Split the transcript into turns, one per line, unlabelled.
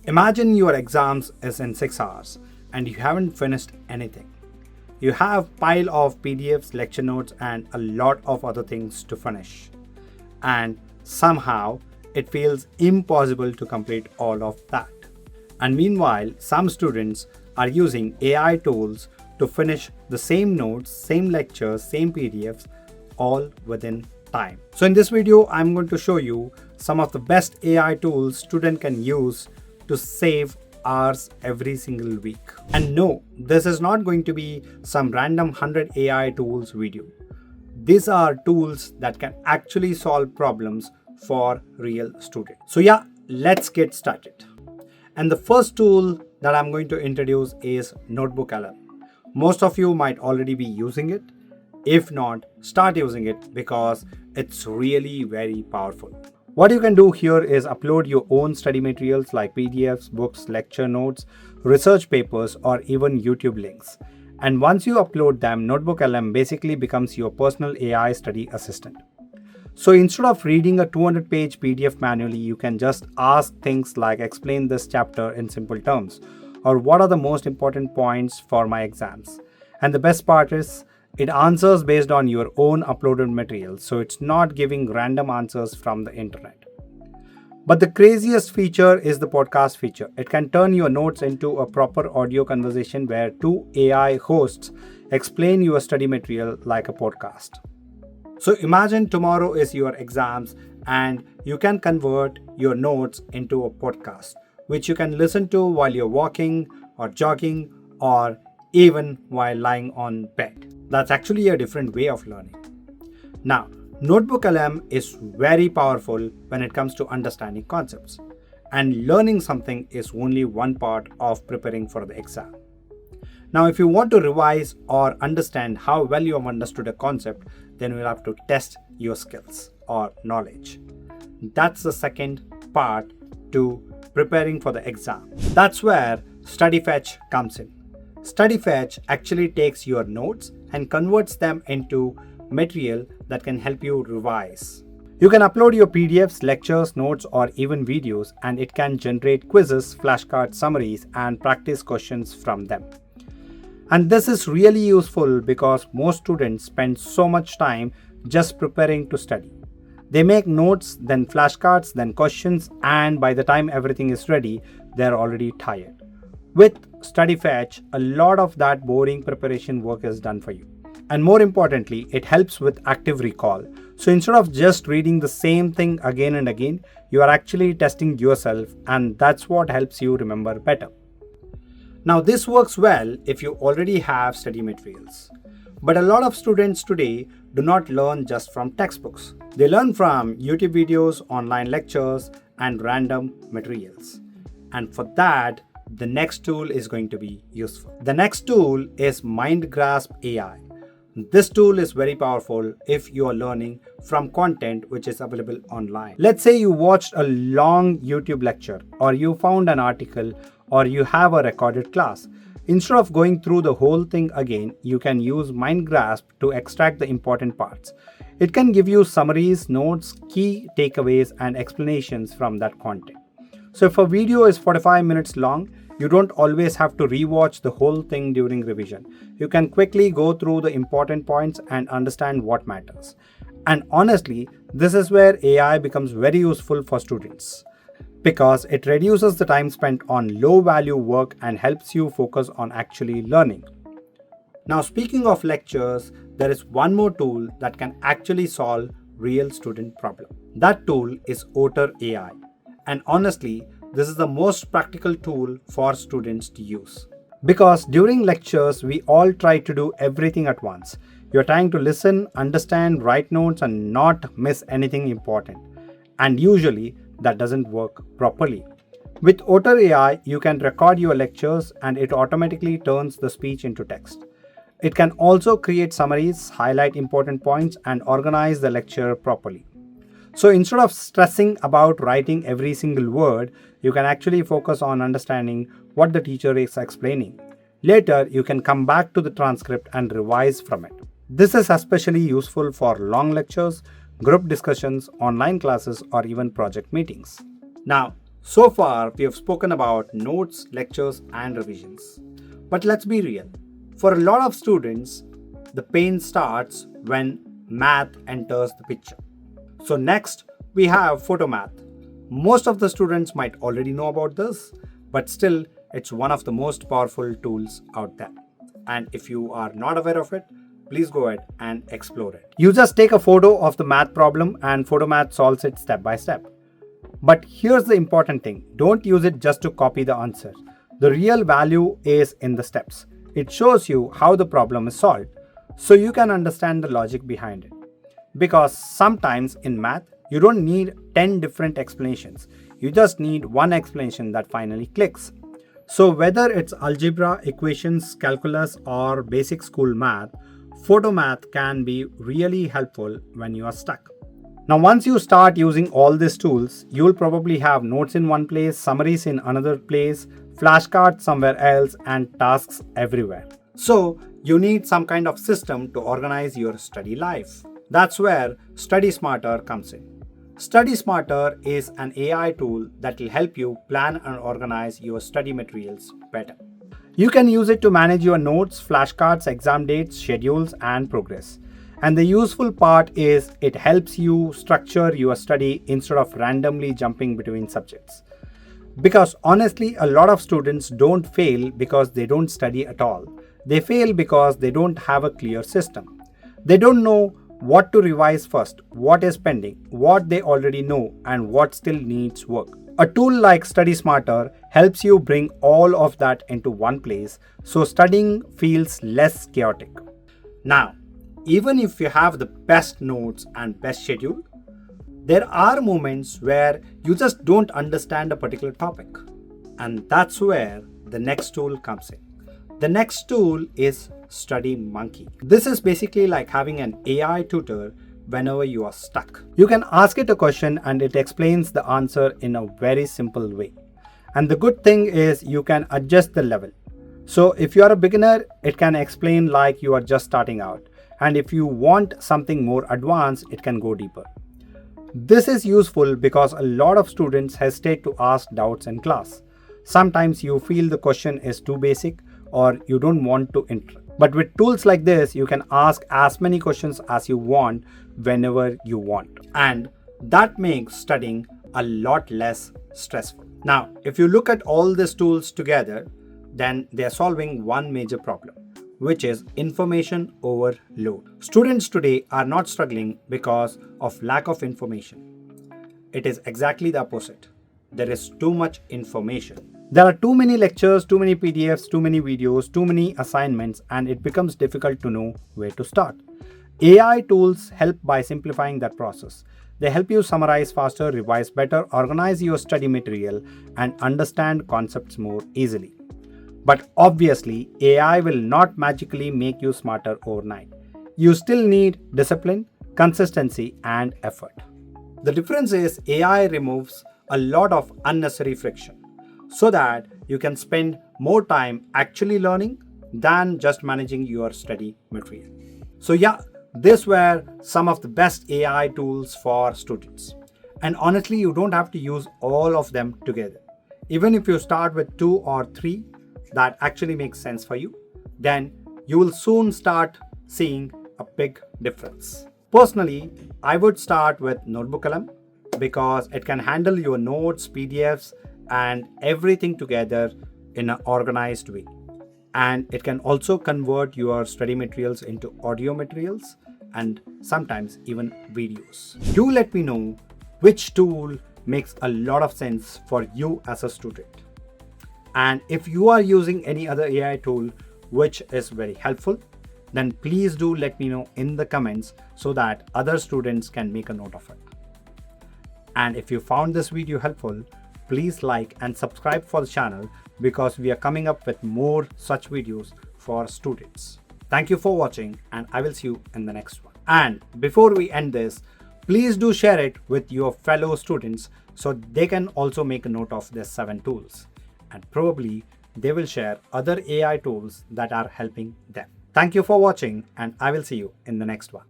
Imagine your exams is in 6 hours and you haven't finished anything. You have pile of PDFs, lecture notes and a lot of other things to finish. And somehow it feels impossible to complete all of that. And meanwhile, some students are using AI tools to finish the same notes, same lectures, same PDFs all within time. So in this video, I'm going to show you some of the best AI tools students can use to save hours every single week. And no, this is not going to be some random 100 AI tools video. These are tools that can actually solve problems for real students. So yeah, let's get started. And the first tool that I'm going to introduce is NotebookLM. Most of you might already be using it. If not, start using it because it's really very powerful. What you can do here is upload your own study materials like PDFs, books, lecture notes, research papers, or even YouTube links. And once you upload them, NotebookLM basically becomes your personal AI study assistant. So instead of reading a 200-page PDF manually, you can just ask things like explain this chapter in simple terms, or what are the most important points for my exams. And the best part is, it answers based on your own uploaded material, so it's not giving random answers from the internet. But the craziest feature is the podcast feature. It can turn your notes into a proper audio conversation where two AI hosts explain your study material like a podcast. So imagine tomorrow is your exams and you can convert your notes into a podcast, which you can listen to while you're walking or jogging or even while lying on bed. That's actually a different way of learning. Now, NotebookLM is very powerful when it comes to understanding concepts, and learning something is only one part of preparing for the exam. Now, if you want to revise or understand how well you have understood a concept, then you'll have to test your skills or knowledge. That's the second part to preparing for the exam. That's where StudyFetch comes in. StudyFetch actually takes your notes and converts them into material that can help you revise. You can upload your PDFs, lectures, notes, or even videos, and it can generate quizzes, flashcards, summaries, and practice questions from them. And this is really useful because most students spend so much time just preparing to study. They make notes, then flashcards, then questions, and by the time everything is ready, they're already tired. With StudyFetch, a lot of that boring preparation work is done for you. And more importantly, it helps with active recall. So instead of just reading the same thing again and again, you are actually testing yourself, and that's what helps you remember better. Now, this works well if you already have study materials. But a lot of students today do not learn just from textbooks. They learn from YouTube videos, online lectures, and random materials. And for that, the next tool is going to be useful. The next tool is Mindgrasp AI. This tool is very powerful if you are learning from content which is available online. Let's say you watched a long YouTube lecture, or you found an article, or you have a recorded class. Instead of going through the whole thing again, you can use Mindgrasp to extract the important parts. It can give you summaries, notes, key takeaways, and explanations from that content. So if a video is 45 minutes long, you don't always have to rewatch the whole thing during revision. You can quickly go through the important points and understand what matters. And honestly, this is where AI becomes very useful for students, because it reduces the time spent on low-value work and helps you focus on actually learning. Now, speaking of lectures, there is one more tool that can actually solve real student problem. That tool is Otter AI. And honestly, this is the most practical tool for students to use. Because during lectures, we all try to do everything at once. You're trying to listen, understand, write notes, and not miss anything important. And usually, that doesn't work properly. With Otter AI, you can record your lectures and it automatically turns the speech into text. It can also create summaries, highlight important points, and organize the lecture properly. So instead of stressing about writing every single word, you can actually focus on understanding what the teacher is explaining. Later, you can come back to the transcript and revise from it. This is especially useful for long lectures, group discussions, online classes, or even project meetings. Now, So far, we have spoken about notes, lectures, and revisions. But let's be real. For a lot of students, the pain starts when math enters the picture. So next, we have Photomath. Most of the students might already know about this, but still, it's one of the most powerful tools out there. And if you are not aware of it, please go ahead and explore it. You just take a photo of the math problem and Photomath solves it step by step. But here's the important thing. Don't use it just to copy the answer. The real value is in the steps. It shows you how the problem is solved, so you can understand the logic behind it. Because sometimes in math, you don't need 10 different explanations. You just need one explanation that finally clicks. So whether it's algebra, equations, calculus, or basic school math, Photomath can be really helpful when you are stuck. Now, once you start using all these tools, you'll probably have notes in one place, summaries in another place, flashcards somewhere else, and tasks everywhere. So, you need some kind of system to organize your study life. That's where Study Smarter comes in. Study Smarter is an AI tool that will help you plan and organize your study materials better. You can use it to manage your notes, flashcards, exam dates, schedules, and progress. And the useful part is it helps you structure your study instead of randomly jumping between subjects. Because honestly, a lot of students don't fail because they don't study at all. They fail because they don't have a clear system. They don't know what to revise first, what is pending, what they already know, and what still needs work. A tool like Study Smarter helps you bring all of that into one place so studying feels less chaotic. Now, even if you have the best notes and best schedule, there are moments where you just don't understand a particular topic. And that's where the next tool comes in. The next tool is StudyMonkey. This is basically like having an AI tutor whenever you are stuck. You can ask it a question and it explains the answer in a very simple way. And the good thing is you can adjust the level. So if you are a beginner, it can explain like you are just starting out. And if you want something more advanced, it can go deeper. This is useful because a lot of students hesitate to ask doubts in class. Sometimes you feel the question is too basic or you don't want to enter. But with tools like this, you can ask as many questions as you want whenever you want. And that makes studying a lot less stressful. Now, if you look at all these tools together, then they're solving one major problem, which is information overload. Students today are not struggling because of lack of information. It is exactly the opposite. There is too much information. There are too many lectures, too many PDFs, too many videos, too many assignments, and it becomes difficult to know where to start. AI tools help by simplifying that process. They help you summarize faster, revise better, organize your study material, and understand concepts more easily. But obviously, AI will not magically make you smarter overnight. You still need discipline, consistency, and effort. The difference is AI removes a lot of unnecessary friction so that you can spend more time actually learning than just managing your study material. So yeah, these were some of the best AI tools for students. And honestly, you don't have to use all of them together. Even if you start with 2 or 3 that actually makes sense for you, then you will soon start seeing a big difference. Personally, I would start with NotebookLM because it can handle your notes, PDFs, and everything together in an organized way. And it can also convert your study materials into audio materials and sometimes even videos. Do let me know which tool makes a lot of sense for you as a student. And if you are using any other AI tool which is very helpful, then please do let me know in the comments so that other students can make a note of it. And if you found this video helpful, please like and subscribe for the channel because we are coming up with more such videos for students. Thank you for watching and I will see you in the next one. And before we end this, please do share it with your fellow students so they can also make a note of these 7 tools. And probably they will share other AI tools that are helping them. Thank you for watching and I will see you in the next one.